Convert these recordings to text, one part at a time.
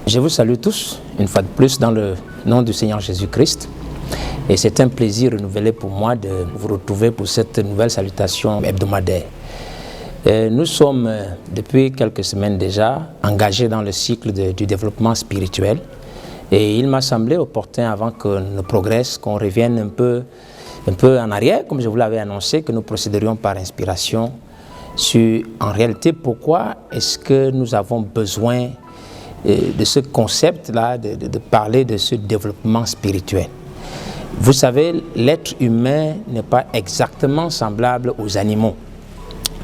Je vous salue tous, une fois de plus, dans le nom du Seigneur Jésus-Christ. Et c'est un plaisir renouvelé pour moi de vous retrouver pour cette nouvelle salutation hebdomadaire. Nous sommes, depuis quelques semaines déjà, engagés dans le cycle du développement spirituel. Et il m'a semblé opportun, avant que nous progressions, qu'on revienne un peu en arrière, comme je vous l'avais annoncé, que nous procéderions par inspiration sur, en réalité, pourquoi est-ce que nous avons besoin de ce concept-là, de parler de ce développement spirituel. Vous savez, l'être humain n'est pas exactement semblable aux animaux.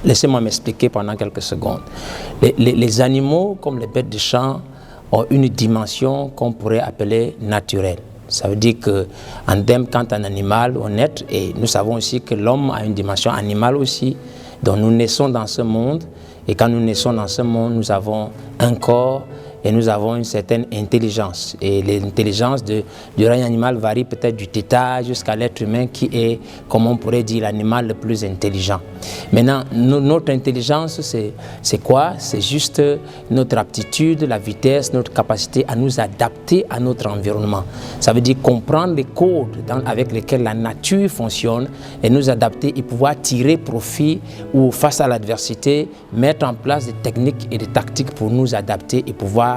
Laissez-moi m'expliquer pendant quelques secondes. Les animaux, comme les bêtes de champ, ont une dimension qu'on pourrait appeler naturelle. Ça veut dire qu'en termes, quand un animal, on naît, et nous savons aussi que l'homme a une dimension animale aussi, donc nous naissons dans ce monde, et quand nous naissons dans ce monde, nous avons un corps, et nous avons une certaine intelligence. Et l'intelligence du règne animal varie peut-être du tétard jusqu'à l'être humain qui est, comme on pourrait dire, l'animal le plus intelligent. Maintenant, notre intelligence, c'est quoi? C'est juste notre aptitude, la vitesse, notre capacité à nous adapter à notre environnement. Ça veut dire comprendre les codes avec lesquels la nature fonctionne et nous adapter et pouvoir tirer profit ou face à l'adversité, mettre en place des techniques et des tactiques pour nous adapter et pouvoir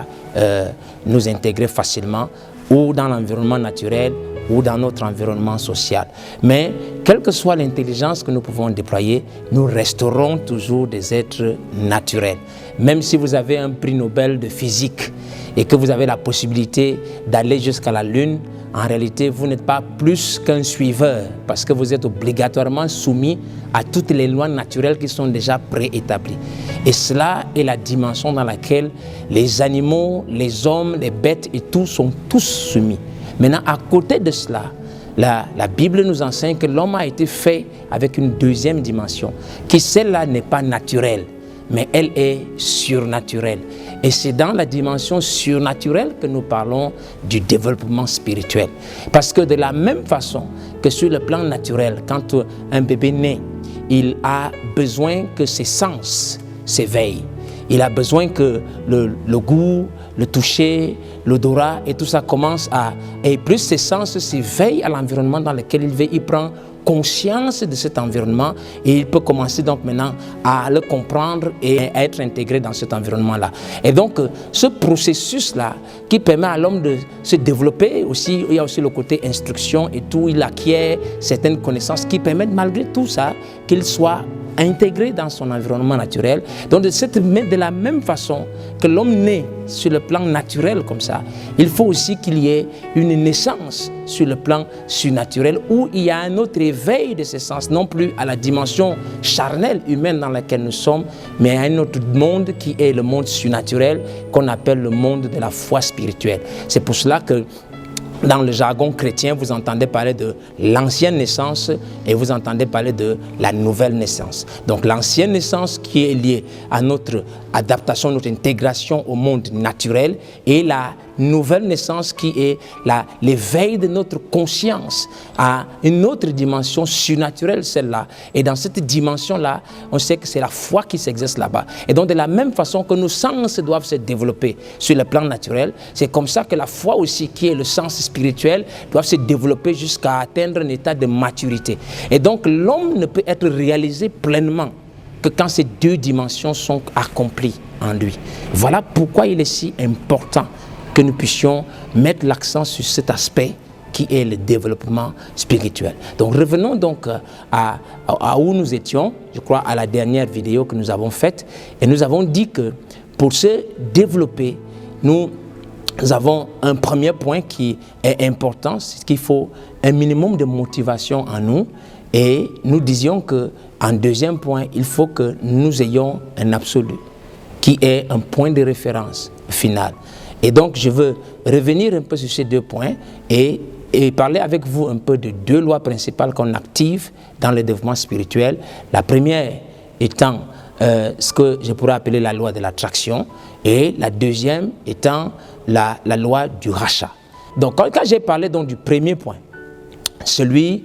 nous intégrer facilement ou dans l'environnement naturel ou dans notre environnement social. Mais quelle que soit l'intelligence que nous pouvons déployer, nous resterons toujours des êtres naturels. Même si vous avez un prix Nobel de physique et que vous avez la possibilité d'aller jusqu'à la Lune, en réalité, vous n'êtes pas plus qu'un suiveur parce que vous êtes obligatoirement soumis à toutes les lois naturelles qui sont déjà préétablies. Et cela est la dimension dans laquelle les animaux, les hommes, les bêtes et tout sont tous soumis. Maintenant, à côté de cela, la Bible nous enseigne que l'homme a été fait avec une deuxième dimension, qui celle-là n'est pas naturelle, mais elle est surnaturelle. Et c'est dans la dimension surnaturelle que nous parlons du développement spirituel. Parce que de la même façon que sur le plan naturel, quand un bébé naît, il a besoin que ses sens s'éveillent. Il a besoin que le goût, le toucher, l'odorat et tout ça commence à... Et plus ses sens s'éveillent à l'environnement dans lequel il vit, il prend conscience de cet environnement et il peut commencer donc maintenant à le comprendre et à être intégré dans cet environnement-là. Et donc, ce processus-là qui permet à l'homme de se développer aussi, il y a aussi le côté instruction et tout, il acquiert certaines connaissances qui permettent malgré tout ça qu'il soit intégré dans son environnement naturel. Donc de la même façon que l'homme naît sur le plan naturel comme ça, il faut aussi qu'il y ait une naissance sur le plan surnaturel où il y a un autre éveil de ses sens, non plus à la dimension charnelle humaine dans laquelle nous sommes, mais à un autre monde qui est le monde surnaturel qu'on appelle le monde de la foi spirituelle. C'est pour cela que dans le jargon chrétien, vous entendez parler de l'ancienne naissance et vous entendez parler de la nouvelle naissance. Donc l'ancienne naissance qui est liée à notre adaptation, notre intégration au monde naturel et la nouvelle naissance qui est l'éveil de notre conscience à une autre dimension surnaturelle, celle-là. Et dans cette dimension-là, on sait que c'est la foi qui s'exerce là-bas. Et donc de la même façon que nos sens doivent se développer sur le plan naturel, c'est comme ça que la foi aussi, qui est le sens spirituel, doit se développer jusqu'à atteindre un état de maturité. Et donc l'homme ne peut être réalisé pleinement que quand ces deux dimensions sont accomplies en lui. Voilà pourquoi il est si important que nous puissions mettre l'accent sur cet aspect qui est le développement spirituel. Donc revenons donc à où nous étions, je crois à la dernière vidéo que nous avons faite, et nous avons dit que pour se développer, nous avons un premier point qui est important, c'est qu'il faut un minimum de motivation en nous, et nous disions qu'en deuxième point, il faut que nous ayons un absolu, qui est un point de référence final. Et donc, je veux revenir un peu sur ces deux points et parler avec vous un peu de deux lois principales qu'on active dans le développement spirituel. La première étant ce que je pourrais appeler la loi de l'attraction et la deuxième étant la loi du rachat. Donc, quand j'ai parlé donc du premier point, celui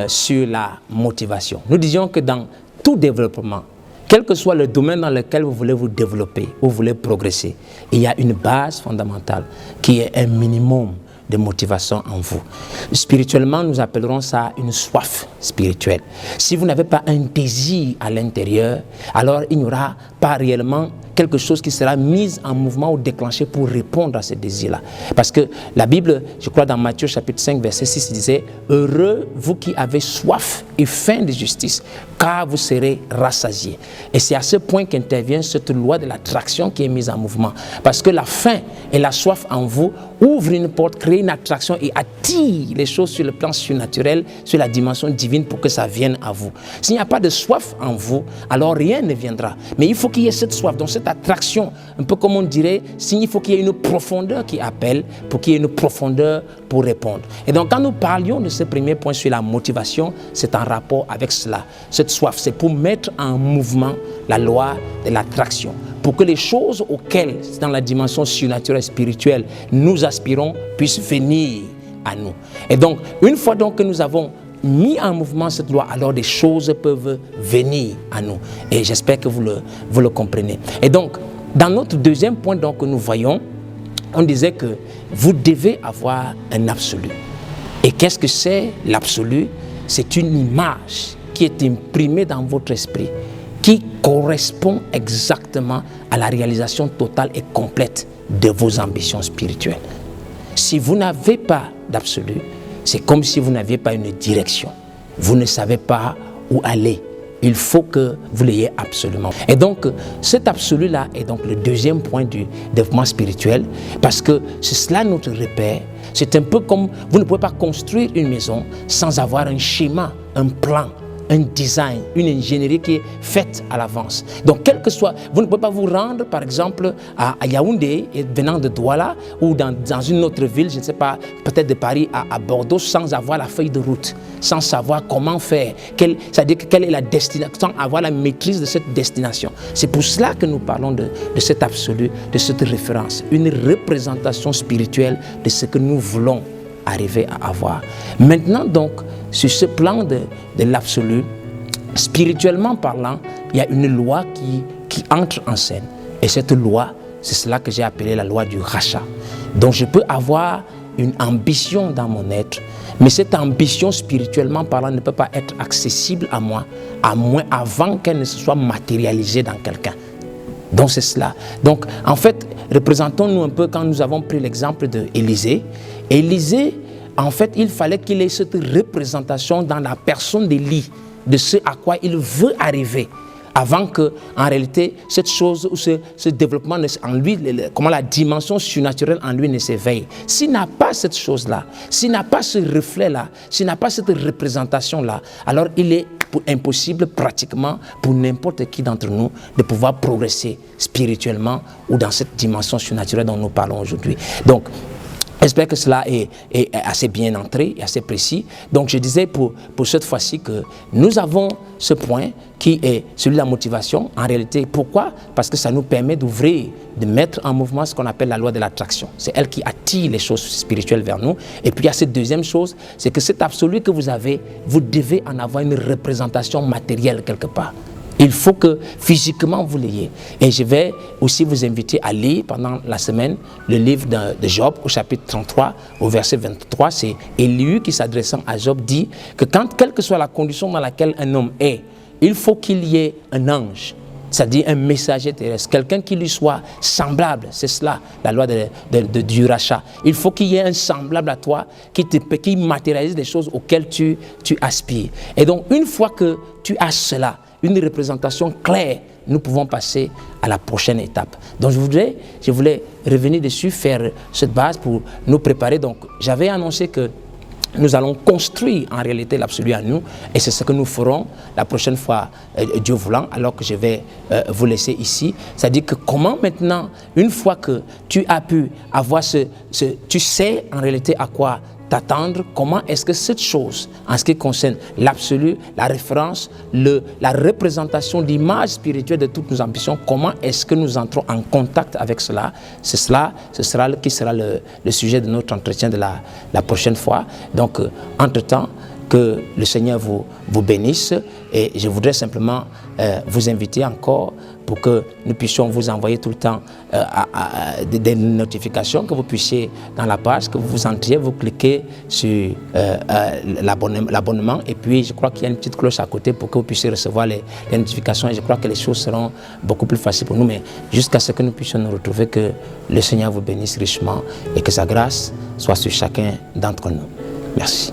sur la motivation, nous disions que dans tout développement, quel que soit le domaine dans lequel vous voulez vous développer, vous voulez progresser, il y a une base fondamentale qui est un minimum de motivation en vous. Spirituellement, nous appellerons ça une soif spirituelle. Si vous n'avez pas un désir à l'intérieur, alors il n'y aura pas réellement quelque chose qui sera mis en mouvement ou déclenché pour répondre à ce désir-là. Parce que la Bible, je crois dans Matthieu chapitre 5, verset 6, disait « Heureux vous qui avez soif et faim de justice, car vous serez rassasiés. » Et c'est à ce point qu'intervient cette loi de l'attraction qui est mise en mouvement. Parce que la faim et la soif en vous ouvrent une porte, créent une attraction et attirent les choses sur le plan surnaturel, sur la dimension divine pour que ça vienne à vous. S'il n'y a pas de soif en vous, alors rien ne viendra. Mais il faut qu'il y ait cette soif, donc cette attraction, un peu comme on dirait, il faut qu'il y ait une profondeur qui appelle, pour qu'il y ait une profondeur pour répondre. Et donc quand nous parlions de ce premier point sur la motivation, c'est en rapport avec cela. Cette soif, c'est pour mettre en mouvement la loi de l'attraction, pour que les choses auxquelles, dans la dimension surnaturelle spirituelle, nous aspirons, puissent venir à nous. Et donc, une fois donc que nous avons mis en mouvement cette loi, alors des choses peuvent venir à nous. Et j'espère que vous le comprenez. Et donc, dans notre deuxième point donc, que nous voyons, on disait que vous devez avoir un absolu. Et qu'est-ce que c'est l'absolu? C'est une image qui est imprimée dans votre esprit, qui correspond exactement à la réalisation totale et complète de vos ambitions spirituelles. Si vous n'avez pas d'absolu, c'est comme si vous n'aviez pas une direction. Vous ne savez pas où aller. Il faut que vous l'ayez absolument. Et donc, cet absolu-là est donc le deuxième point du développement spirituel, parce que c'est cela notre repère. C'est un peu comme, vous ne pouvez pas construire une maison sans avoir un schéma, un plan, un design, une ingénierie qui est faite à l'avance. Donc, quel que soit, vous ne pouvez pas vous rendre, par exemple, à Yaoundé, et venant de Douala, ou dans une autre ville, je ne sais pas, peut-être de Paris à Bordeaux, sans avoir la feuille de route, sans savoir comment faire, c'est-à-dire quelle est la destination, sans avoir la maîtrise de cette destination. C'est pour cela que nous parlons de cet absolu, de cette référence, une représentation spirituelle de ce que nous voulons arriver à avoir. Maintenant donc, sur ce plan de l'absolu, spirituellement parlant, il y a une loi qui entre en scène. Et cette loi, c'est cela que j'ai appelé la loi du rachat. Donc je peux avoir une ambition dans mon être, mais cette ambition spirituellement parlant ne peut pas être accessible à moi, à moins avant qu'elle ne se soit matérialisée dans quelqu'un. Donc c'est cela. Donc en fait, représentons-nous un peu quand nous avons pris l'exemple d'Élisée. Élisée, en fait, il fallait qu'il ait cette représentation dans la personne d'Élie, de ce à quoi il veut arriver, avant que, en réalité, cette chose ou ce développement en lui, comment la dimension surnaturelle en lui ne s'éveille. S'il n'a pas cette chose-là, s'il n'a pas ce reflet-là, s'il n'a pas cette représentation-là, alors il est impossible pratiquement pour n'importe qui d'entre nous de pouvoir progresser spirituellement ou dans cette dimension surnaturelle dont nous parlons aujourd'hui. Donc, j'espère que cela est assez bien entré et assez précis. Donc je disais pour cette fois-ci que nous avons ce point qui est celui de la motivation. En réalité, pourquoi? Parce que ça nous permet d'ouvrir, de mettre en mouvement ce qu'on appelle la loi de l'attraction. C'est elle qui attire les choses spirituelles vers nous. Et puis il y a cette deuxième chose, c'est que cet absolu que vous avez, vous devez en avoir une représentation matérielle quelque part. Il faut que physiquement vous l'ayez. Et je vais aussi vous inviter à lire pendant la semaine le livre de Job au chapitre 33 au verset 23. C'est Élihu qui, s'adressant à Job, dit que quelle que soit la condition dans laquelle un homme est, il faut qu'il y ait un ange, c'est-à-dire un messager terrestre, quelqu'un qui lui soit semblable. C'est cela, la loi du rachat. Il faut qu'il y ait un semblable à toi qui matérialise les choses auxquelles tu aspires. Et donc, une fois que tu as cela, une représentation claire, nous pouvons passer à la prochaine étape. Donc je voulais revenir dessus, faire cette base pour nous préparer. Donc j'avais annoncé que nous allons construire en réalité l'absolu à nous, et c'est ce que nous ferons la prochaine fois, Dieu voulant, alors que je vais vous laisser ici. C'est-à-dire que comment maintenant, une fois que tu as pu avoir tu sais en réalité à quoi t'attendre, comment est-ce que cette chose, en ce qui concerne l'absolu, la référence, la représentation d'image spirituelle de toutes nos ambitions, comment est-ce que nous entrons en contact avec cela? Ce sera le sujet de notre entretien de la prochaine fois. Donc, entre-temps, Que le Seigneur vous bénisse. Et je voudrais simplement vous inviter encore pour que nous puissions vous envoyer tout le temps des notifications, que vous puissiez dans la page, que vous entriez, vous cliquez sur l'abonnement, et puis je crois qu'il y a une petite cloche à côté pour que vous puissiez recevoir les notifications, et je crois que les choses seront beaucoup plus faciles pour nous. Mais jusqu'à ce que nous puissions nous retrouver, que le Seigneur vous bénisse richement et que sa grâce soit sur chacun d'entre nous. Merci.